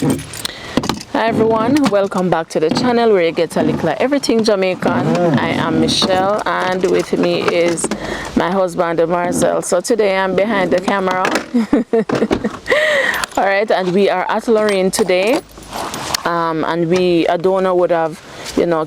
Hi everyone, welcome back to the channel where you get a little everything Jamaican. I am Michelle and with me is my husband Marcel. So today I'm behind the camera. Alright, and we are at Lorraine today. And a donor would have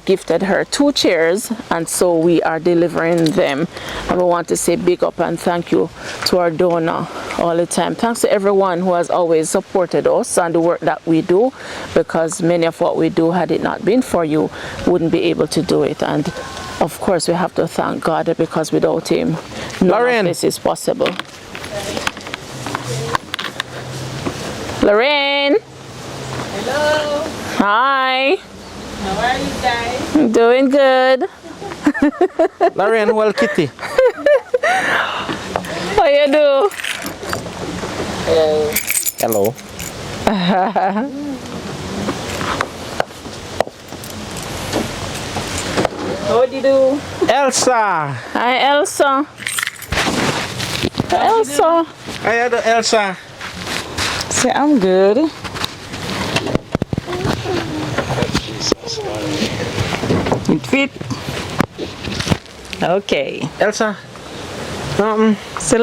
gifted her 2 chairs, and so we are delivering them. And we want to say big up and thank you to our donor all the time. Thanks to everyone who has always supported us and the work that we do, because many of what we do, had it not been for you, wouldn't be able to do it. And of course we have to thank God, because without him none of this is possible. Lorraine. Hello. Hi. How are you guys? I'm doing good. Lorraine, well, kitty. How you do? Hello. How do you do? Elsa. Hi, Elsa. Elsa. How you do, Elsa? Say I'm good. It fit. Okay. Elsa. Say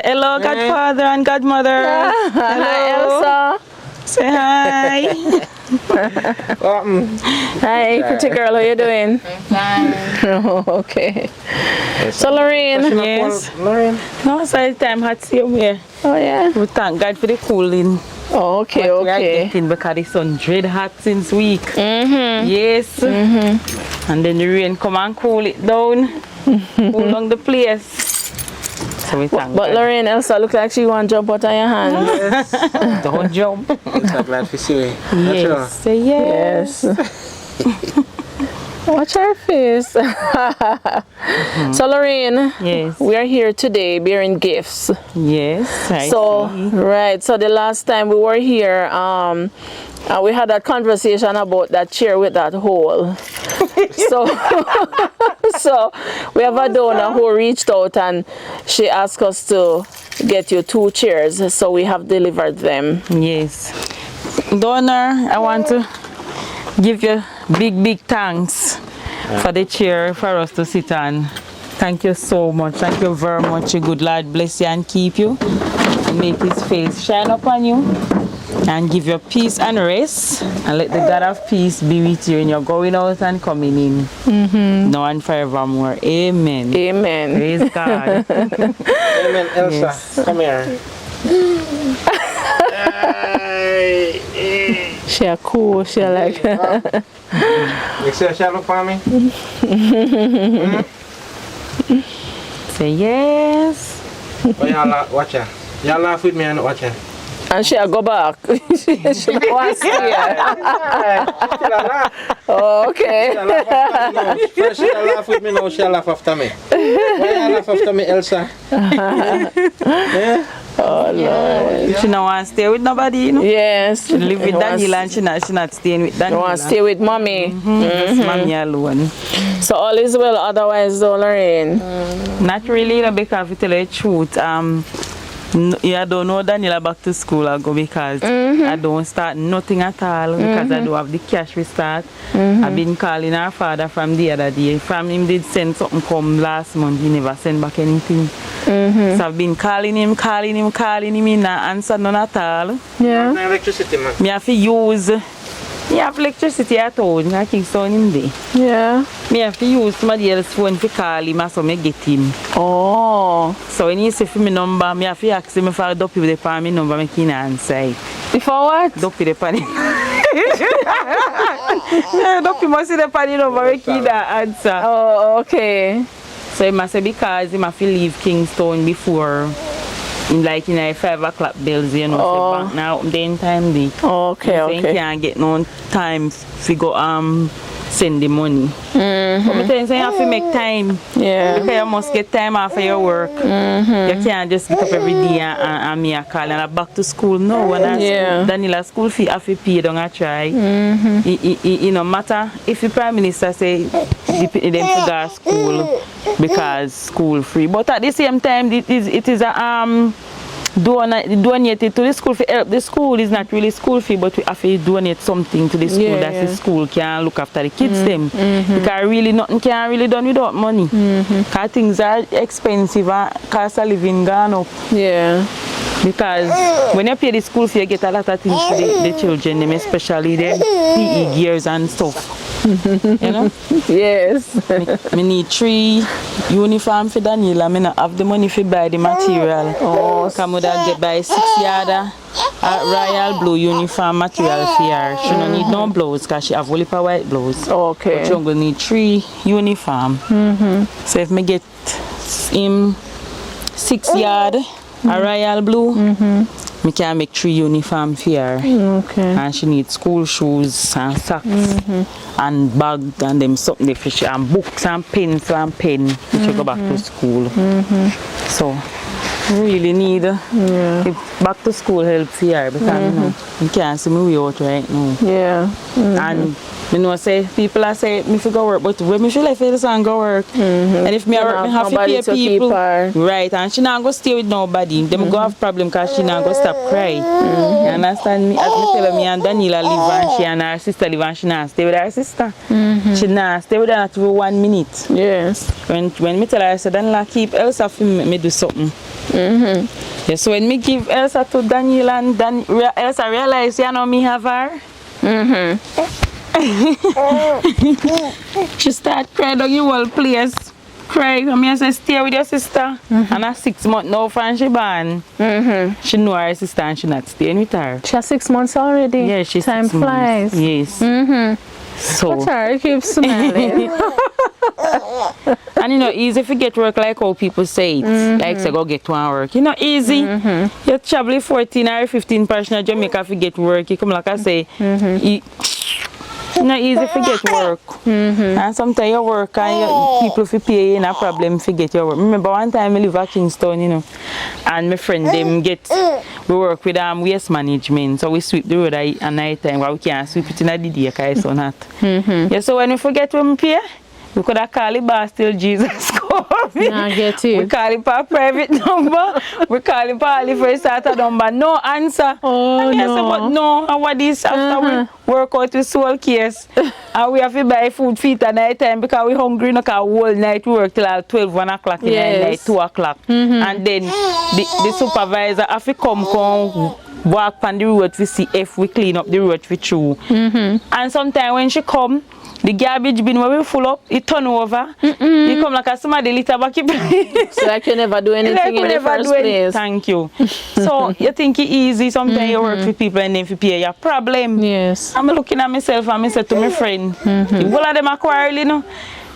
hello, Godfather and Godmother. Hi, Elsa. Say hi. Hi, pretty girl. How you doing? Fine. Oh, okay. So, Lorraine. Yes. Lorraine. No, so it's time hot same here. Oh, yeah. We thank God for the cooling. Oh, okay, What we are okay. getting, because the sun dread hot since week. Yes. And then the rain come and cool it down. Cool down the place. So we thank But God. Lorraine, Elsa look like she want to jump out of your hands. Yes. Don't jump. Elsa, glad to see you. Yes. Say yes. Yes. Watch her face. So, Lorraine, Yes. we are here today bearing gifts. Yes. I So, see. right. So the last time we were here, we had that conversation about that chair with that hole. So, so we have a donor who reached out and she asked us to get you 2 chairs. So we have delivered them. Yes. Donor, I want to give you big thanks for the chair for us to sit on. Thank you so much. Thank you very much. Good Lord bless you and keep you, and make his face shine upon you, and give you peace and rest, and let the God of peace be with you when you're going out and coming in. Now and forevermore. Amen. Amen. Praise God. Amen, Elsa. Yes. Come here. She a cool. She a like. You see a shadow for me? Say yes. Oh, y'all watch her. Y'all laugh with me and watch her. And she a go back. She don't want to stay. Oh, okay. First she'll laugh with me, now she'll laugh after me. Why you laugh after me, Elsa? Yeah? Oh, Lord. She don't want to stay with nobody, you know. Yes. She live with Daniela and she not staying with Daniela. You want to stay with mommy. Just mommy alone. So all is well otherwise though, Lorraine? Not really, no, because to tell you the truth, I don't know Daniela back to school I go, because I don't start nothing at all, because I don't have the cash we start. I've been calling her father from the other day. From him did send something come last month, he never sent back anything. So I've been calling him, he not answer none at all. Yeah. No electricity, man. Me have to use, me have electricity at home, I keep on him there. Yeah. Me have to use somebody else's phone to call him, so me get him. Oh. So when he say for me number, me have to ask him if I do people the me number, me can answer. Before what? Duppy the pan. Duppy must see the pan number, me can answer. Oh, okay. So he must say because he must leave Kingston before, like in 5 o'clock bells, you know. Oh. So back now, then time day. Okay, So he okay. can't get no time to go send the money. But me tell you, so you have to make time. Yeah. Because you must get time after your work. You can't just get up every day and me a call and I back to school. No, when I Yeah. Daniela's school fee have to pay, don't I try. It no matter if the Prime Minister say them to go to school because school free. But at the same time it is a donate it to the school for help. The school is not really school fee, but we have to donate something to the school that the school can look after the kids them. Because really nothing can really done without money. Because things are expensive and cost of living gone up. Yeah. Because when you pay the school fee, you get a lot of things for the children, them, especially the PE gears and stuff. You know? Yes. I need 3 uniform for Daniela. I don't have the money to buy the material. Oh, Come would get buy 6 yard royal blue uniform material for her. She don't need no blouse because she have only a white blouse. okay. But she will need 3 uniform. So if me get him 6 yard a royal blue, me can make 3 uniform for her. Okay. And she needs school shoes and socks and bag and them something for she and books and pencil and pen when she go back to school. So really need back to school help for her because you can't see me way out right now. Yeah. And you know, say people are say me fi go work, but when me feel like this and go work, and if me work, me have to pay people, right? And she not go stay with nobody. Them go have problem because she not go stop cry. You understand me? As me tell me and Daniela live and she and her sister live and she not stay with her sister. She not stay with her not for 1 minute. Yes. When me tell her, I said Daniela keep Elsa for me do something. Yeah, so when me give Elsa to Daniela and Elsa realize you know me have her. She start crying down the whole place. Cry. I say stay with your sister. And at 6 months now from she born. She know her sister and she not staying with her. She has 6 months already. Yeah, she's Time 6 months. flies. Yes. So Watch her, keep smiling. and you know, easy if you get work like how people say it. Like say go get one work. You know, easy. You travel 14 or 15 person in Jamaica if you get work. You come like I say, it's not easy to get work. And sometimes you work and people if you pay you, no problem to get your work. Remember one time I live at Kingston, you know, and my friend them we work with waste management, so we sweep the road at night time, but we can't sweep it in the day because it's so hot. Yeah, so when we forget when we pay, we could have called the boss till Jesus come. I get you. We call it for a private number. We call it for the first starter number. No answer. Oh, and no. Say, but no, and what is after we work out with soul case. And we have to buy food feet at night time because we hungry. No, because whole night we work till 12, 1 o'clock in the night, 2 o'clock. And then the supervisor have to come walk on the road to see if we clean up the road for true. And sometimes when she come, the garbage bin when we full up, it turn over. You come like a somebody litter back. So like you never do anything in the first place. Thank you. So you think it's easy. Sometimes you work with people and then you pay your problem. Yes. I'm looking at myself and I said to my friend, all of them are quarreling, you know.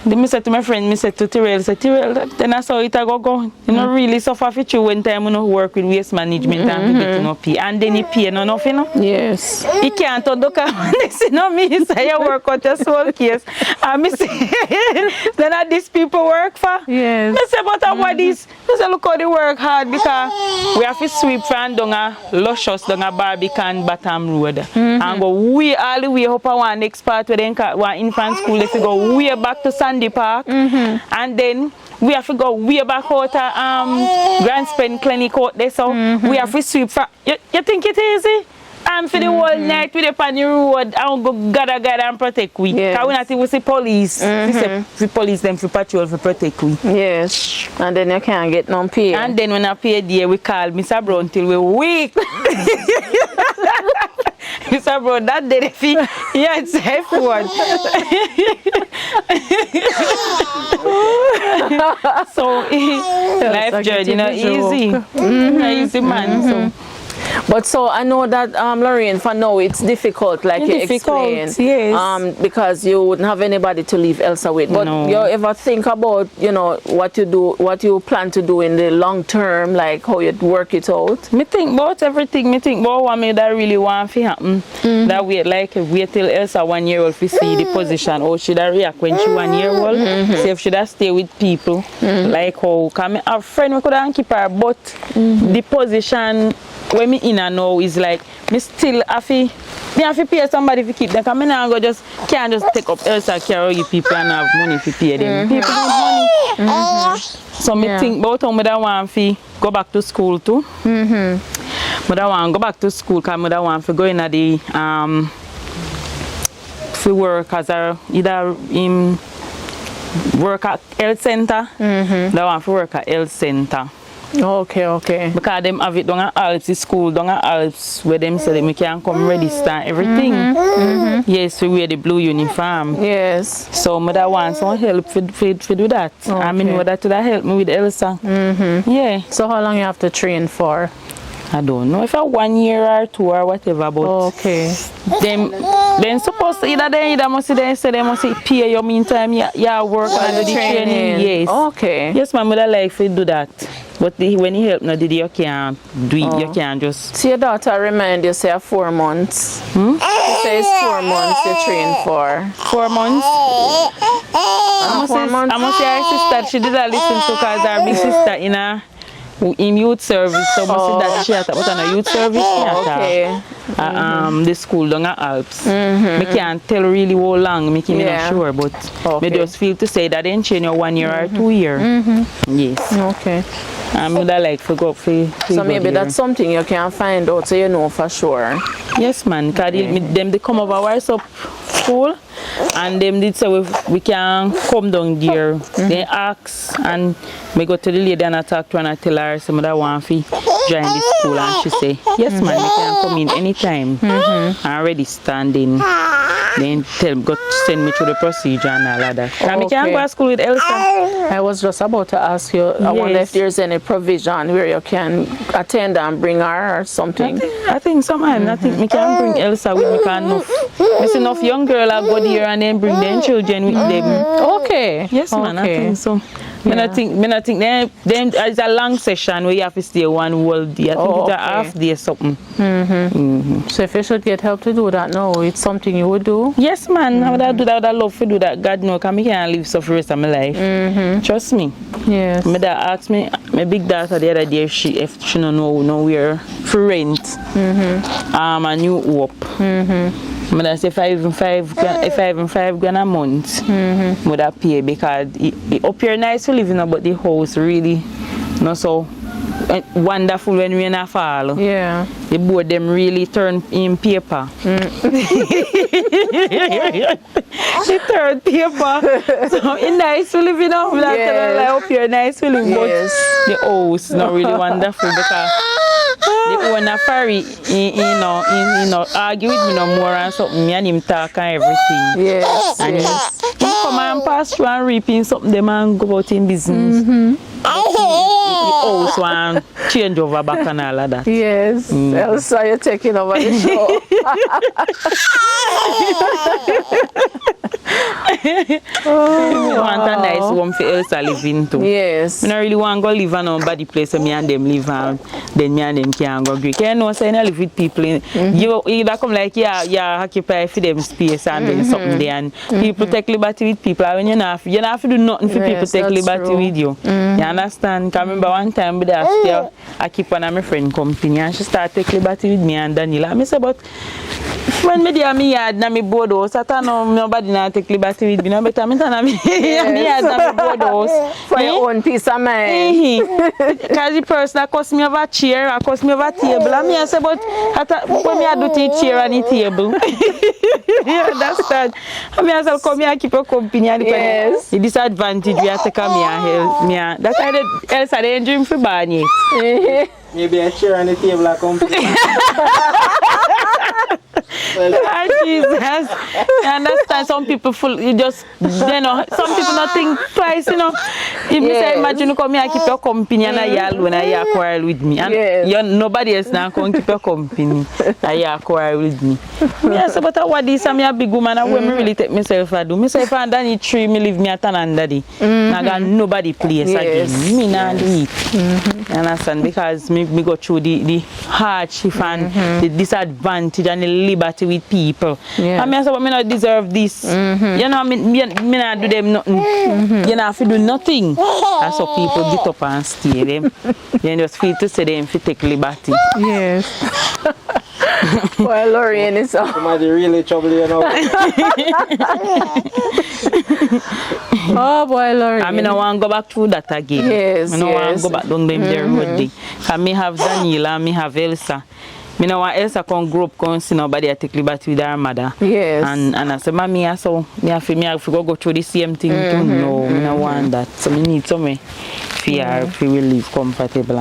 Then I said to my friend, I said to Tyrell, then I saw it go. You know, really suffer for you when time you know work with waste management and you get no pay. And then you pay no enough, you know. Yes. You can't look at this, you know, me say you work out your soul case. And I say, then are these people work for? Yes. I say, but what is? I say, look how they work hard because we have to sweep from down a luscious down a Barbican Bottom Road. And go way all the way up on one next part where they one infant school, they go way back to Sandy Park. And then we have to go way back out to Grand Spend Clinic out there. So we have to sweep from. You think it easy? And for the whole night we on the road and go gather and protect we. Because we not even see police. We say police them for patrol for protect we. Yes. And then you can't get no pay. And then when I pay there we call Mr. Brown till we weak. Mr. Brown that day if he had safe word. So life journey, you know, easy. Easy man. So But so I know that Lorraine, for now it's difficult, like you explained, yes. because you wouldn't have anybody to leave Elsa with. But you ever think about, you know, what you plan to do in the long term, like how you'd work it out? Me think about everything. Me think about what me that really want to happen. That wait till Elsa 1 year old to see the position, how should I react when she 1 year old? See if she that stay with people, like how can me have friend we couldn't keep her, but the position when me in and now is like me still have to pay somebody to keep them. Cause me now can't just take up Elsa carry people and have money to pay them. People need money. So me think about how me that want to go back to school too. But I want to go back to school because I want to go in at the to work as a either in work at health center. I want to work at health center. Okay. Because them have it down at Alps school, down at Alps where them say them can come register everything. Yes, we wear the blue uniform. Yes. So I want some help for do that. I mean, that would help me with Elsa. Yeah. So how long you have to train for? I don't know if I 1 year or 2 or whatever, but okay. Then supposed to either must say they must pay you meantime you work and do the training. Yes. Okay. Yes, my mother like to do that. But when you help now, you can't do it. You can't just. So your daughter remind you say 4 months. She says 4 months you train for. 4 months. I must say her sister she did not listen to because her big sister in youth service, so must say that she had to put on a youth service. Okay. The school down at Alps. I can't tell really how long, I'm not sure, but I just feel to say that then change 1 year or 2 years. Yes. Okay. I would like to go for so maybe that's something you can find out so you know for sure. Yes, man, because they come over our school and them did say we can come down there. They ask and we go to the lady and I talk to her and I tell her some of that want to join the school and she say, yes man, we can come in anytime. I'm already standing. Then go send me through the procedure and all of that. And we can go to school with Elsa. I was just about to ask you, I wonder if there's any provision where you can attend and bring her or something. I think sometimes I think we can bring Elsa with me because enough young girl I go there and then bring their children with them. Okay. Yes man, I think so. I think then it's a long session where you have to stay 1 whole day. I think it's a half day or something. So if you should get help to do that now, it's something you would do? Yes man, I would do that. I would love to do that. God knows, because I can't live so for the rest of my life. Trust me. Yes. My dad asked me, my big daughter the other day, if she don't know nowhere for rent, a new hope. I say if I even five grand a month, would I pay because it up here nice to live in, but the house really not so wonderful when we in a fall. Yeah. The board them really turn in paper. She turned paper. So it's nice to live in, like up here nice to live, but the house not really wonderful because the owner Farry, argue with me no more and something, me and him talk and everything. Yes. And he come and pass through and reaping something them and go about in business. The house one change over back and all of that. Yes. Elsa, you're taking over the show. I want a nice home for Elsa live in too. Yes. I don't really want to go live in nobody place where me and them live and then me and them can go great. You know, so I live with people. You either come like occupy for them space and then something there and people take liberty with people. When you don't have to do nothing for people take liberty with you. You understand? Because I remember one time I keep one of my friend company and she started take liberty with me and Daniela. I say, but when me there me yard na me board house, I don't know nobody na take liberty with me. No better me than me yard na me board house. For your own peace of mind. Because the person that cost me over chair, I cost me over table. And me I say, but when me I do the chair and the table. You understand? And me I say, come here keep your company. Yes. The disadvantage we have to come here help me. That's why else I didn't dream for Barney. Maybe a chair and the table are company. Oh, Jesus. You understand? Some people some people not think twice, you know. If me say, imagine you come here and keep your company and you alone and you quarrel with me. And nobody else now come keep your company and you quarrel with me. Yes, but what this I'm a big woman and when me really take myself I do. Myself and Danny tree me leave me at another day. I got nobody place again. Me not do it. You understand? Because me go through the hardship and the disadvantage and the liberty with people. And me say, but me not deserve this. You know, me not do them nothing. You know, if you do nothing, that's how people get up and stay them. You just feel to say them if you take liberty. Yes. Boy, Lorraine is up. Somebody really trouble you now. Oh boy, Lorraine. I mean, I want to go back through that again. Yes, I don't want yes. to go back down them there road day. Cause me have Daniela, me have Elsa. Me no want Elsa come grow up, come see nobody I take liberty with her mother. Yes. And I say, mommy, I saw me have to go through the same thing too. No, me no want that. So me need somewhere for her, if we will live comfortable.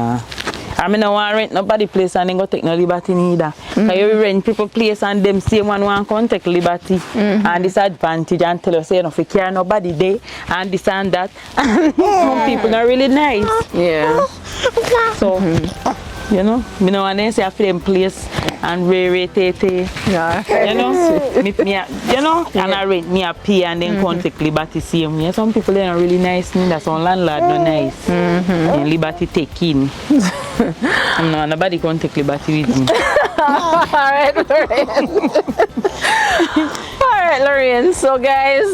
I mean, I want to rent nobody place and then go take no liberty neither. Because you rent people place and them same one want to take liberty and disadvantage and tell us, you know, if you care nobody there and this and that. Some people are really nice. Yeah. So, you know, me no want to say I feel them place and tete. Yeah. You know, you know, and I rent me a pay and then come take liberty same. Yeah, some people they are really nice. That's some landlord no nice. And liberty taking. I'm not nobody can take liberty with me. Alright, Lorraine. Alright, Lorraine. So guys,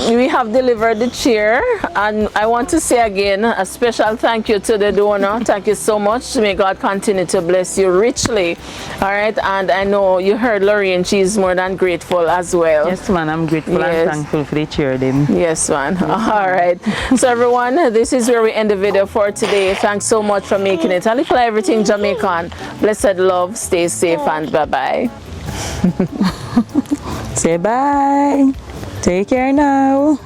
we have delivered the chair, and I want to say again a special thank you to the donor. Thank you so much. May God continue to bless you richly. Alright, and I know you heard Lorraine, she's more than grateful as well. Yes, man, I'm grateful and thankful for the chair them. Yes, man. Alright. So everyone, this is where we end the video for today. Thanks so much for making it. And Likkle Everything Jamaican. Blessed love, stay safe, and bye-bye. Say bye. Take care now.